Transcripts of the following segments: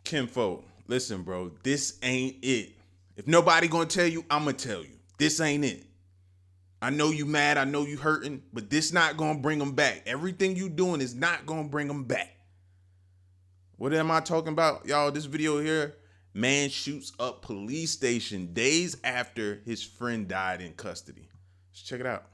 Kinfolk, listen, bro, this ain't it. If nobody gonna tell you, I'ma tell you. This ain't it. I know you mad, I know you hurting, but this not gonna bring them back. Everything you doing is not gonna bring them back. What am I talking about? Y'all, this video here, man shoots up police station days after his friend died in custody. Let's check it out.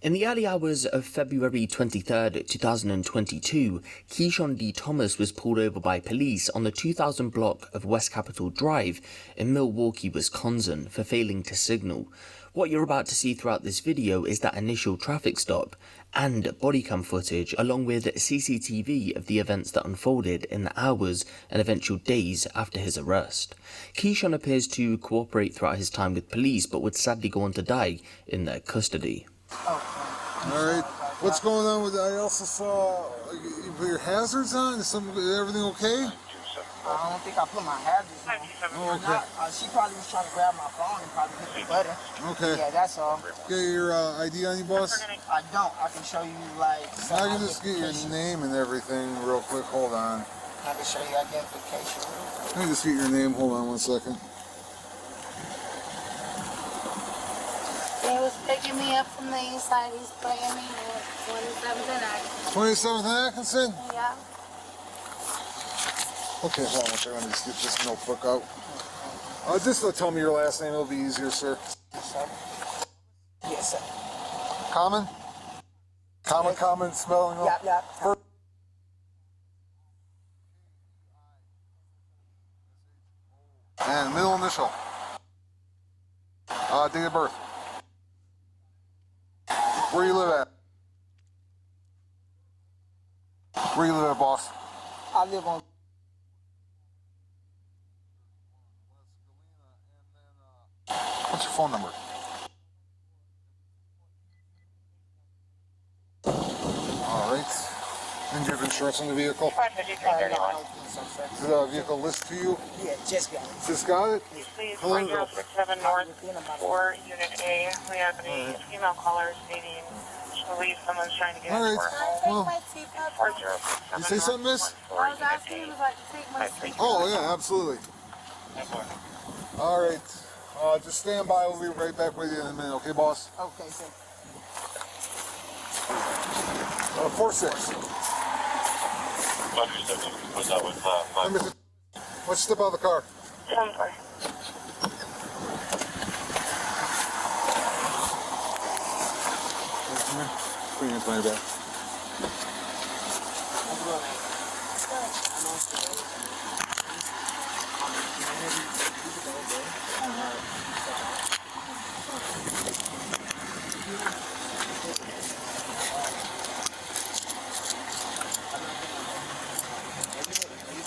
In the early hours of February 23rd, 2022, Keyshawn D. Thomas was pulled over by police on the 2000 block of West Capitol Drive in Milwaukee, Wisconsin for failing to signal. What you're about to see throughout this video is that initial traffic stop and bodycam footage along with CCTV of the events that unfolded in the hours and eventual days after his arrest. Keyshawn appears to cooperate throughout his time with police but would sadly go on to die in their custody. Alright, what's going on with, I also saw, you put your hazards on? Is everything okay? I don't think I put my hazards on. Oh, okay. She probably was trying to grab my phone and probably hit the button. Okay. Yeah, that's all. Get your ID on you, boss? I don't. I can show you, like, I can just get your name and everything real quick. Hold on. I can show you identification. Let me just get your name. Hold on 1 second. They was picking me up from the east side. He's playing me at 27th and Atkinson. 27th and Atkinson? Yeah. Okay, hold on 1 second. Let me just get this notebook out. Just tell me your last name. It'll be easier, sir. Yes, sir. Yes, sir. Common? Common spelling? Yeah. And middle initial. Date of birth. Where you live at? Where you live at, boss? I live on. What's your phone number? All right. And do you have insurance on the vehicle? Is the vehicle list to you? Yeah, just got it. Just got it? Please, Hello? 4067 North 4, Unit A. We have any female callers stating she believes someone's trying to get All into right. her home. Well, 4067 you say something, miss? I was asking him if I could take my seat. Oh, yeah, absolutely. All right. Just stand by. We'll be right back with you in a minute. Okay, boss? Okay, sir. 4-6. Was that with Hey, mister, let's step out of the car. Somewhere. Put your hands behind your back.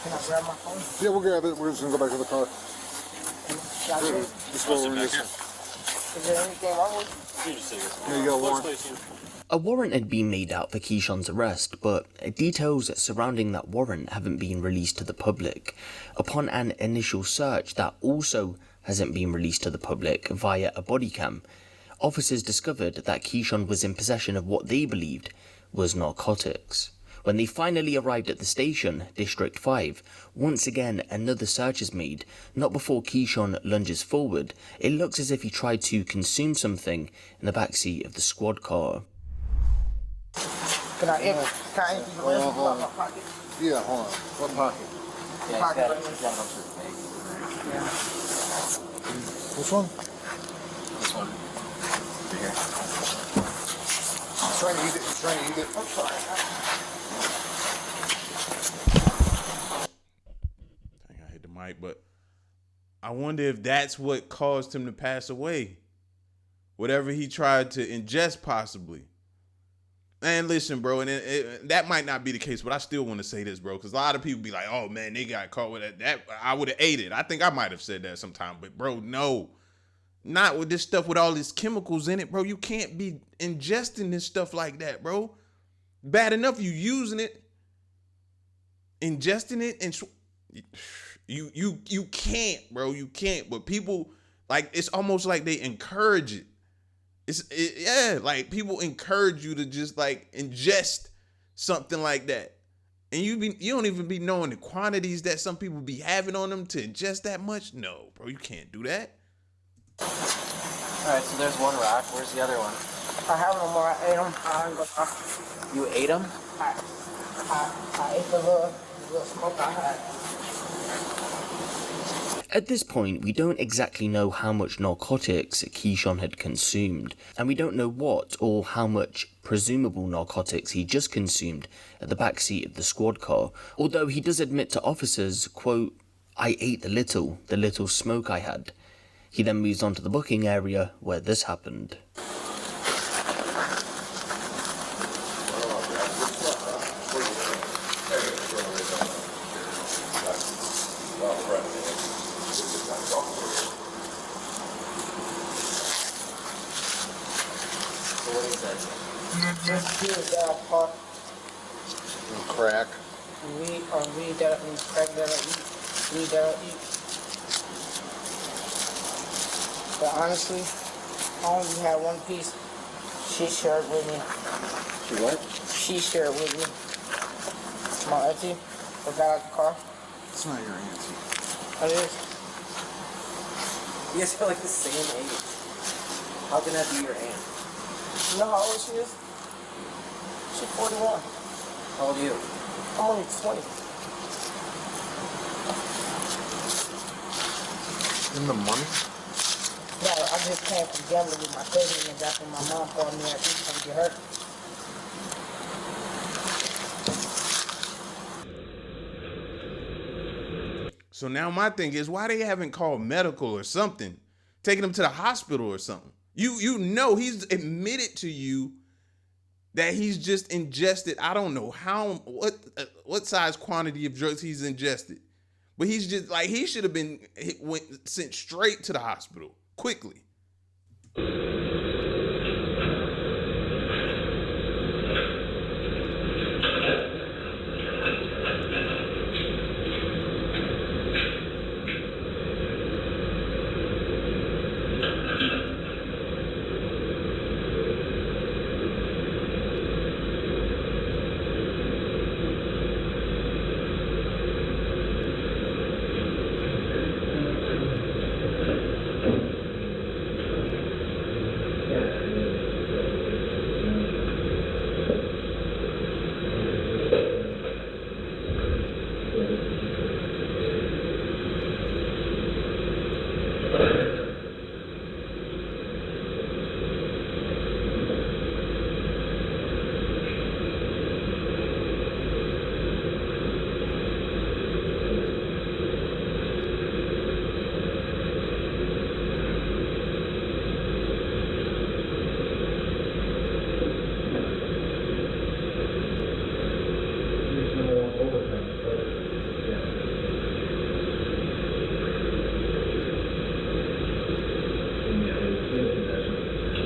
Can I grab my phone? Yeah, we'll grab it. We're just going to go back to the car. Gotcha. Just go over this. Is there anything wrong with it? Here you go, Warren. A warrant had been made out for Keyshawn's arrest, but details surrounding that warrant haven't been released to the public. Upon an initial search that also hasn't been released to the public via a body cam, officers discovered that Keyshawn was in possession of what they believed was narcotics. When they finally arrived at the station, District 5, once again another search is made. Not before Keyshawn lunges forward. It looks as if he tried to consume something in the backseat of the squad car. Can I empty the rest of my pocket? Yeah, hold on. What pocket? Which one? This one. Right here. He's trying to eat it. He's trying to eat it. I'm sorry. I hit the mic, but I wonder if that's what caused him to pass away. Whatever he tried to ingest, possibly. And listen, bro, and that might not be the case, but I still want to say this, bro, because a lot of people be like, "Oh man, they got caught with that." That I would have ate it. I think I might have said that sometime, but bro, no, not with this stuff with all these chemicals in it, bro. You can't be ingesting this stuff like that, bro. Bad enough you using it, ingesting it, and you can't, bro. You can't. But people, like, it's almost like they encourage it. Yeah, like people encourage you to just like ingest something like that. And you don't even be knowing the quantities that some people be having on them to ingest that much. No, bro, you can't do that. Alright, so there's one rack. Where's the other one? I have no more. I ate them. You ate them? I ate the little smoke I had. At this point, we don't exactly know how much narcotics Keyshawn had consumed, and we don't know what or how much presumable narcotics he just consumed at the backseat of the squad car, although he does admit to officers, quote, "I ate the little smoke I had." He then moves on to the booking area where this happened. Just use that pot. Crack. Weed that I crack that I eat. Weed that I eat. But honestly, I only had one piece. She shared with me. She what? She shared with me. My auntie got out the car. It's not your auntie. It is. You guys are like the same age. How can that be your aunt? You know how old she is? She's 41. How old are you? I'm only 20. In the money? Yeah, I just came from gambling with my cousin and that's when my mom called me and she come get her. So now my thing is, why they haven't called medical or something, taking him to the hospital or something? You know he's admitted to you that he's just ingested. I don't know what size quantity of drugs he's ingested, but he's just like he should have been sent straight to the hospital quickly.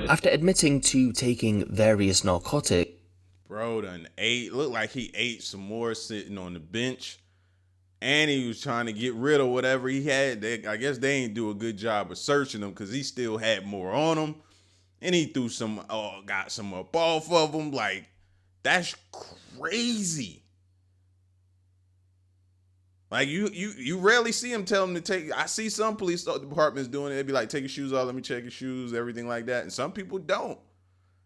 After admitting to taking various narcotics, Bro done looked like he ate some more sitting on the bench. And he was trying to get rid of whatever he had. I guess they ain't do a good job of searching him because he still had more on him. And he threw got some up off of him. Like, that's crazy. Like, you rarely see him tell him to take. I see some police departments doing it. They'd be like, take your shoes off, let me check your shoes, everything like that. And some people don't.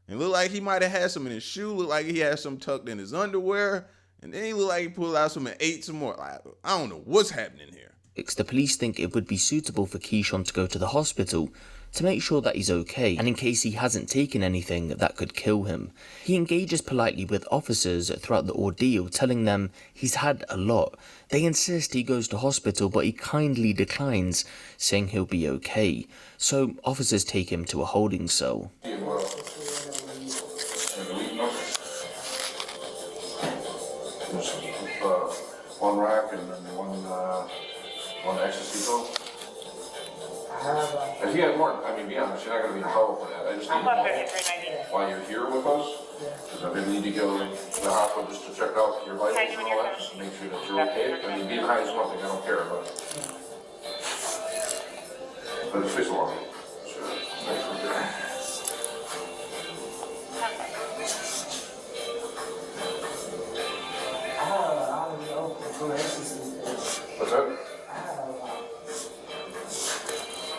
And look like he might have had some in his shoe. Look like he had some tucked in his underwear. And then he looked like he pulled out some and ate some more. Like, I don't know what's happening here. the police think it would be suitable for Keyshawn to go to the hospital to make sure that he's okay, and in case he hasn't taken anything that could kill him. He engages politely with officers throughout the ordeal, telling them he's had a lot. They insist he goes to hospital, but he kindly declines, saying he'll be okay. So officers take him to a holding cell. One rack and then one ecstasy pill. If you had more, I mean, be honest, you're not going to be in trouble for that. I just need to know why you're here with us. Because I'm going to need to go to the hospital just to check out your vitals and all that, just to make sure that you're okay. I mean, being high is one thing, I don't care, but just face along. Sure. Thanks for that. I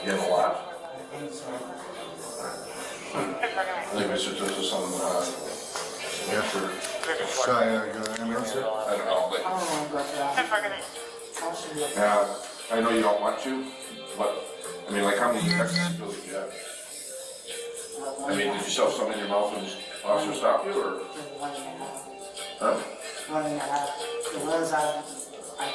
You have a lot? I think this is some, after, Shy, I got an ambulance here. I don't know, like, I don't want to go to that. yeah, I know you don't want to, but, I mean, like, how many ecstasy pills did you have? I mean, did you shove some in your mouth when the officer stopped you, or? Huh? 1.5. The ones I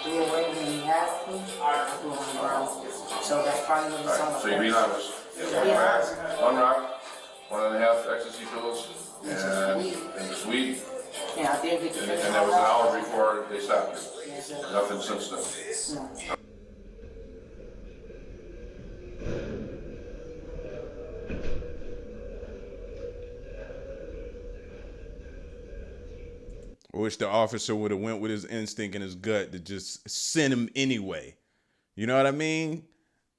threw away when he had me, I threw on the ground. So that's probably what it's Alright, so you're being honest. You have one rock, 1.5 ecstasy pills, and this weed, Yeah, I did get the and picture. that was an hour before they stopped you. Yes, sir. Nothing since then. No. I wish the officer would have went with his instinct and his gut to just send him anyway. You know what I mean?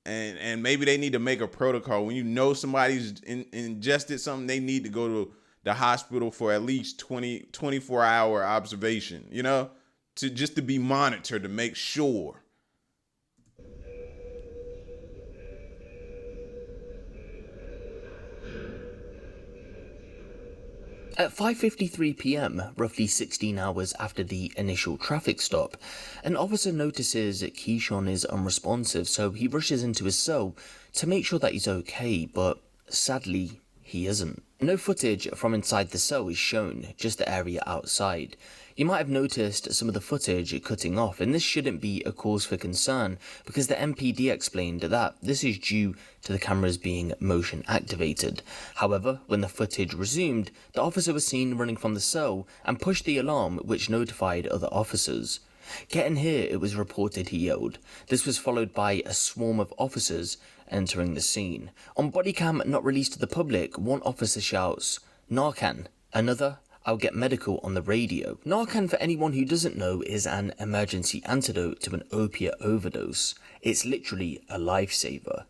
And maybe they need to make a protocol. When you know somebody's ingested something, they need to go to the hospital for at least 24-hour observation, you know, to be monitored to make sure. At 5:53 p.m., roughly 16 hours after the initial traffic stop, an officer notices Keyshawn is unresponsive, so he rushes into his cell to make sure that he's okay, but sadly, he isn't. No footage from inside the cell is shown, just the area outside. You might have noticed some of the footage cutting off, and this shouldn't be a cause for concern because the MPD explained that this is due to the cameras being motion activated. However, when the footage resumed, the officer was seen running from the cell and pushed the alarm, which notified other officers. "Get in here," it was reported he yelled. This was followed by a swarm of officers entering the scene. On body cam not released to the public, one officer shouts, "Narcan." Another, "I'll get medical on the radio." Narcan, for anyone who doesn't know, is an emergency antidote to an opiate overdose. It's literally a lifesaver.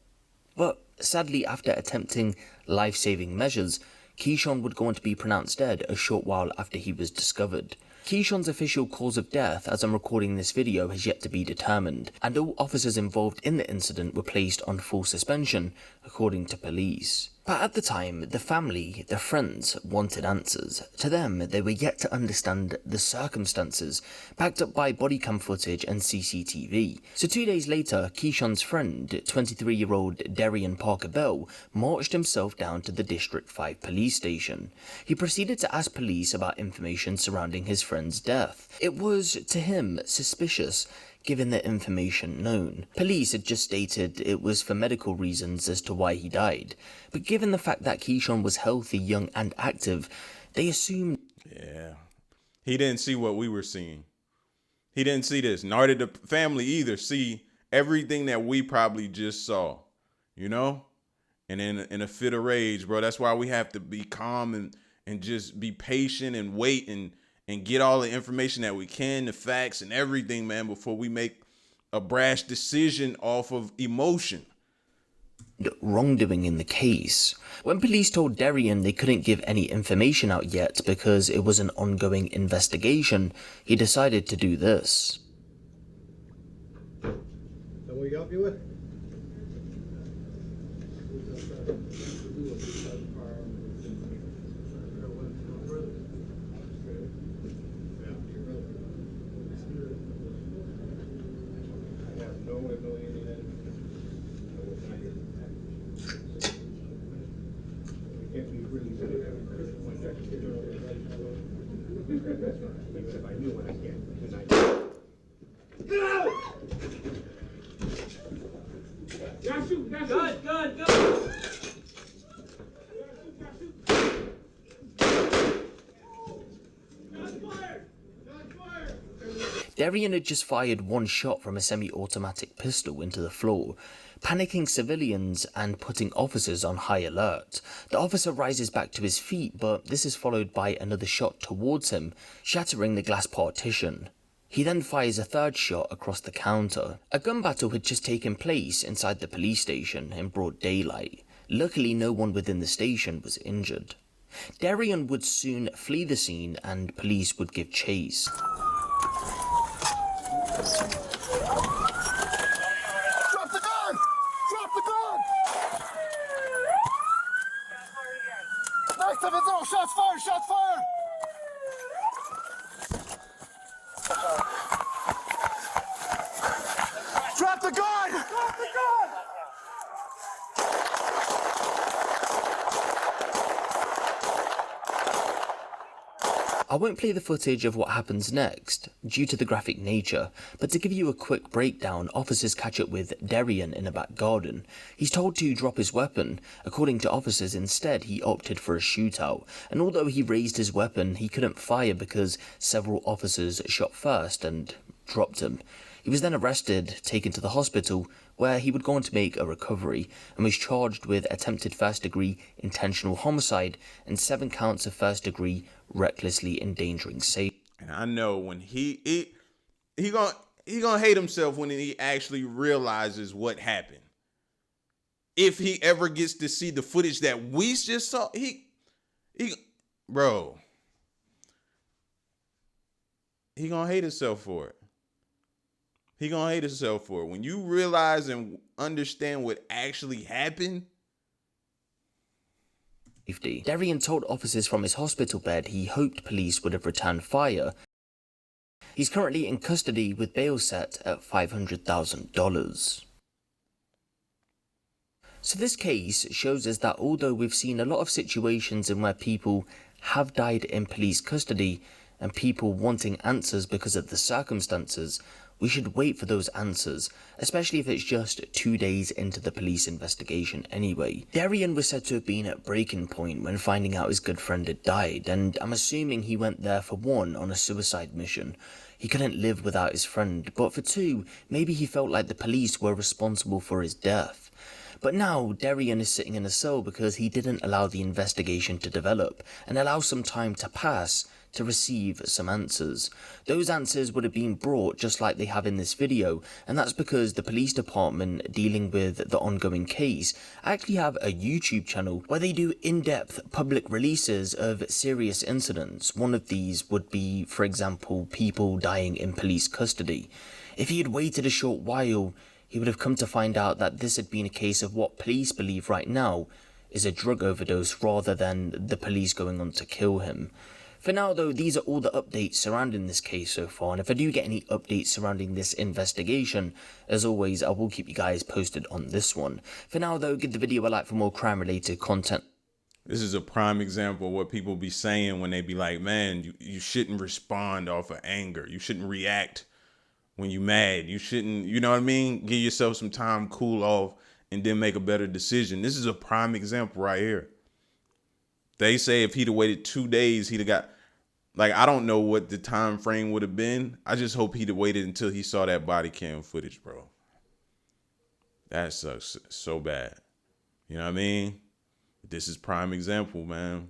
But sadly, after attempting life-saving measures, Keyshawn would go on to be pronounced dead a short while after he was discovered. Keyshawn's official cause of death, as I'm recording this video, has yet to be determined, and all officers involved in the incident were placed on full suspension, according to police. But at the time, the family, their friends, wanted answers. To them, they were yet to understand the circumstances, backed up by body cam footage and CCTV. So 2 days later, Keyshawn's friend, 23-year-old Darian Parker Bell, marched himself down to the District 5 police station. He proceeded to ask police about information surrounding his friend's death. It was, to him, suspicious, given the information known. Police had just stated it was for medical reasons as to why he died, but given the fact that Keyshawn was healthy, young and active, they assumed... Yeah. He didn't see what we were seeing. He didn't see this, nor did the family either see everything that we probably just saw, you know? And in a fit of rage, bro, that's why we have to be calm and just be patient and wait and get all the information that we can, the facts and everything, man, before we make a brash decision off of emotion. Wrongdoing in the case. When police told Darian they couldn't give any information out yet because it was an ongoing investigation, he decided to do this. That what you help you with? Darian had just fired one shot from a semi-automatic pistol into the floor, panicking civilians and putting officers on high alert. The officer rises back to his feet, but this is followed by another shot towards him, shattering the glass partition. He then fires a third shot across the counter. A gun battle had just taken place inside the police station in broad daylight. Luckily, no one within the station was injured. Darian would soon flee the scene and police would give chase. Drop the gun! Drop the gun! the gun! Drop the gun! I won't play the footage of what happens next, due to the graphic nature, but to give you a quick breakdown, officers catch up with Darian in a back garden. He's told to drop his weapon. According to officers, instead he opted for a shootout, and although he raised his weapon, he couldn't fire because several officers shot first and dropped him. He was then arrested, taken to the hospital, where he would go on to make a recovery, and was charged with attempted first-degree intentional homicide and 7 counts of first-degree recklessly endangering safety. And I know when he gonna hate himself when he actually realizes what happened. If he ever gets to see the footage that we just saw, bro, he gonna hate himself for it. He gonna hate himself for it. When you realize and understand what actually happened. Darian told officers from his hospital bed he hoped police would have returned fire. He's currently in custody with bail set at $500,000. So this case shows us that although we've seen a lot of situations in where people have died in police custody and people wanting answers because of the circumstances, we should wait for those answers, especially if it's just 2 days into the police investigation anyway. Darian was said to have been at breaking point when finding out his good friend had died, and I'm assuming he went there for 1, on a suicide mission. He couldn't live without his friend, but for 2, maybe he felt like the police were responsible for his death. But now, Darian is sitting in a cell because he didn't allow the investigation to develop, and allow some time to pass to receive some answers. Those answers would have been brought just like they have in this video, and that's because the police department dealing with the ongoing case actually have a YouTube channel where they do in-depth public releases of serious incidents. One of these would be, for example, people dying in police custody. If he had waited a short while, he would have come to find out that this had been a case of what police believe right now is a drug overdose rather than the police going on to kill him. For now though, these are all the updates surrounding this case so far, and if I do get any updates surrounding this investigation, as always, I will keep you guys posted on this one. For now though, give the video a like for more crime related content. This is a prime example of what people be saying when they be like, man, you shouldn't respond off of anger. You shouldn't react when you mad. You shouldn't, you know what I mean? Give yourself some time, cool off, and then make a better decision. This is a prime example right here. They say if he'd have waited 2 days, he'd have got, like, I don't know what the time frame would have been. I just hope he'd have waited until he saw that body cam footage, bro. That sucks so bad. You know what I mean? This is prime example, man.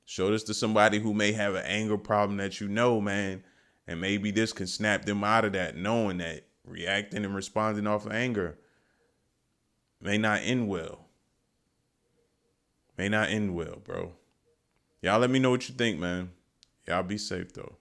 Show this to somebody who may have an anger problem that you know, man. And maybe this can snap them out of that, knowing that reacting and responding off of anger may not end well. May not end well, bro. Y'all let me know what you think, man. Y'all be safe, though.